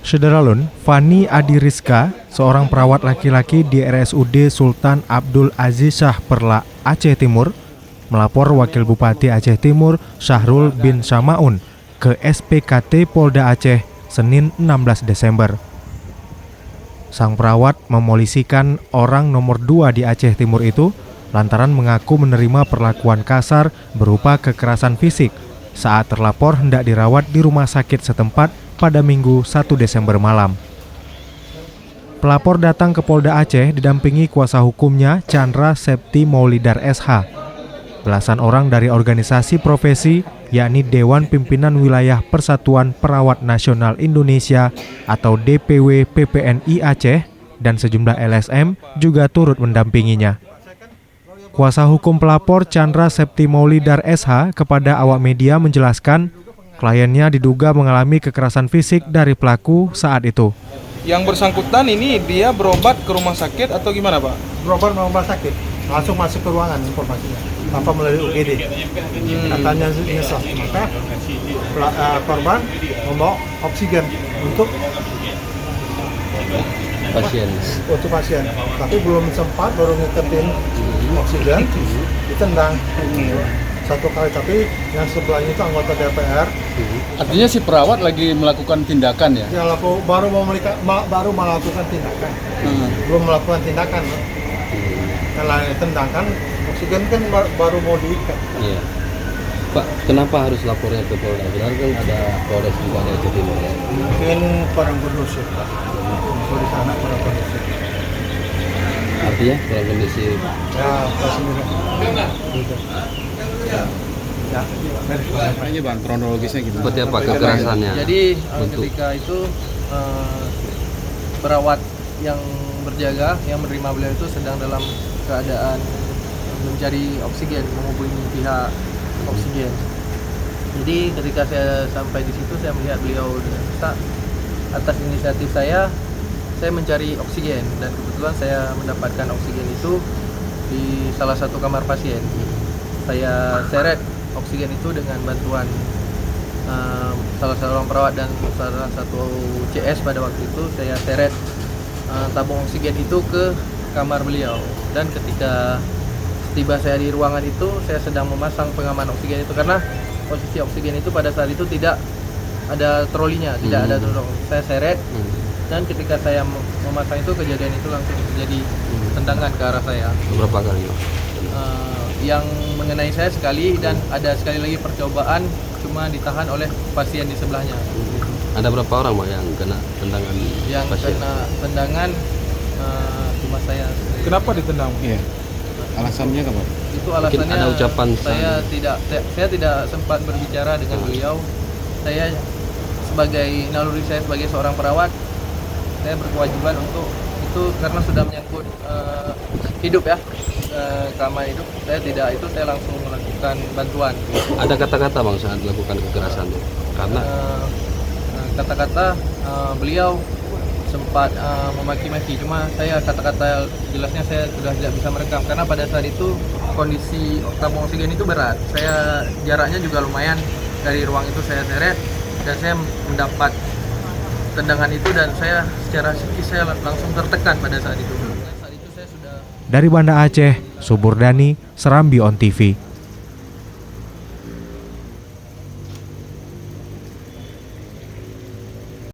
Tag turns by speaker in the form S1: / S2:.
S1: Sederalun, Fani Adiriska, seorang perawat laki-laki di RSUD Sultan Abdul Aziz Shah Perla, Aceh Timur, melapor Wakil Bupati Aceh Timur Syahrul bin Samaun ke SPKT Polda Aceh Senin 16 Desember. Sang perawat memolisikan orang nomor 2 di Aceh Timur itu lantaran mengaku menerima perlakuan kasar berupa kekerasan fisik saat terlapor hendak dirawat di rumah sakit setempat pada Minggu 1 Desember malam. Pelapor datang ke Polda Aceh didampingi kuasa hukumnya Chandra Septi Maulidar SH. Belasan orang dari organisasi profesi, yakni Dewan Pimpinan Wilayah Persatuan Perawat Nasional Indonesia atau DPW PPNI Aceh dan sejumlah LSM juga turut mendampinginya. Kuasa hukum pelapor Chandra Septi Maulidar SH kepada awak media menjelaskan kliennya diduga mengalami kekerasan fisik dari pelaku saat itu.
S2: Yang bersangkutan ini dia berobat ke rumah sakit atau gimana, Pak?
S3: Berobat ke rumah sakit, langsung masuk ke ruangan informasinya, tanpa melalui UGD. Katanya nyesal, maka korban membawa oksigen untuk pasien. Tapi belum sempat, baru ngiketin oksigen, ditendang satu kali. Tapi yang sebelahnya itu anggota DPR.
S4: Artinya si perawat lagi melakukan tindakan ya?
S3: Ya, baru melakukan tindakan, belum melakukan tindakan. Kalau tindakan oksigen kan baru mau diikat.
S5: Iya. Pak, kenapa harus lapornya ke Polda? Benar kan ada Polres juga ada Aceh Timur ya?
S3: Mungkin kurang kondusif, Pak. Kalau di sana kurang kondusif.
S5: Artinya kurang kondisi.
S3: Ya, pasti gitu. Ya.
S4: Ini Bang, kronologisnya gimana?
S5: Seperti apa kekerasannya?
S6: Jadi ketika itu perawat yang berjaga, yang menerima beliau itu sedang dalam keadaan mencari oksigen, menghubungi pihak oksigen. Jadi ketika saya sampai di situ, saya melihat beliau dengan sesak. Atas inisiatif saya mencari oksigen dan kebetulan saya mendapatkan oksigen itu di salah satu kamar pasien. Saya seret oksigen itu dengan bantuan salah seorang perawat dan salah satu CS pada waktu itu. Saya seret tabung oksigen itu ke kamar beliau, dan ketika tiba saya di ruangan itu, saya sedang memasang pengaman oksigen itu karena posisi oksigen itu pada saat itu tidak ada trolinya, tidak ada dorong. Saya seret dan ketika saya memasang itu, kejadian itu langsung terjadi tendangan ke arah saya.
S5: Berapa kali?
S6: Yang mengenai saya sekali, dan ada sekali lagi percobaan, cuma ditahan oleh pasien di sebelahnya.
S5: Ada berapa orang Pak yang kena tendangan
S6: Yang
S5: pasien?
S6: kena tendangan cuma saya.
S2: Kenapa ditendang?
S4: Iya. Alasannya apa?
S6: Itu alasannya
S5: ada ucapan
S6: saya tidak sempat berbicara dengan beliau. Saya sebagai naluri saya sebagai seorang perawat, saya berkewajiban untuk itu karena sudah menyangkut hidup ya, keamanan hidup. Saya langsung melakukan bantuan.
S5: Ada kata-kata Bang saat melakukan kekerasan itu? Karena
S6: kata-kata beliau sempat memaki-maki, cuma saya kata-kata jelasnya saya sudah tidak bisa merekam karena pada saat itu kondisi tabung oksigen itu berat. Saya jaraknya juga lumayan dari ruang itu, saya seret dan saya mendapat tendangan itu, dan saya secara psikis saya langsung tertekan pada saat itu. Saat itu saya sudah.
S1: Dari Banda Aceh, Suburdani, Serambi On TV.